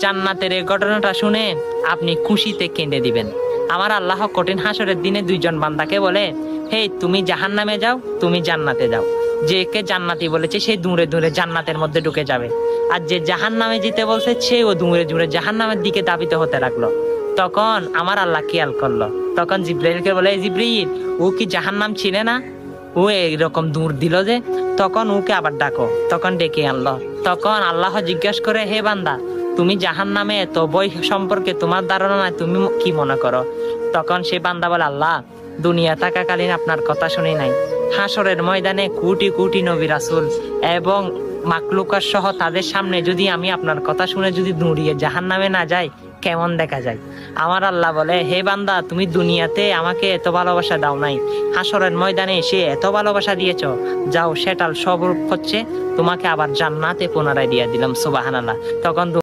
জান্নাতের এই ঘটনাটা শুনে আপনি খুশিতে কেঁদে দিবেন। আমার আল্লাহ কঠিন হাসরের দিনে দুইজন বান্দাকে বলে, হে তুমি জাহান্নামে যাও, তুমি জান্নাতে যাও। যে কে জান্নাতি বলেছে সে দূরে দূরে জান্নাতের মধ্যে ঢুকে যাবে, আর যে জাহান্নামে যেতে বলছে সেও দূরে দূরে জাহান্নামের দিকে ধাবিত হতে লাগলো। তখন আমার আল্লাহ খেয়াল করলো, তখন জিব্রাইলকে বলে, জিব্রাইল ও কি জাহান্নাম ছিলে না, ও এইরকম দূর দিল যে। তখন ওকে আবার ডাকো, তখন ডেকে আনলো। তখন আল্লাহ জিজ্ঞাসা করে, হে বান্দা, তুমি জাহান্নামে এত বই সম্পর্কে তোমার ধারণা নাই, তুমি কি মনে করো? তখন সে বান্দা বলে, আল্লাহ দুনিয়া থাকাকালীন আপনার কথা শুনি নাই, হাসরের ময়দানে কোটি কোটি নবী রাসূল এবং মাকলুকার সহ তাদের সামনে যদি আমি আপনার কথা শুনে যদি দৌড়িয়ে জাহান্নামে না যাই, কেমন দেখা যায়? আমার আল্লাহ বলে, হে বান্দা, তুমি দুনিয়াতে আমাকে এত ভালোবাসা দাও নাই, হাসরের ময়দানে এসে এত ভালোবাসা দিয়েছ, যাও সেটার স্বরূপ হচ্ছে তোমাকে আবার জান্নাতে পুনরায় দিয়ে দিলাম। সুবহানাল্লাহ। তখন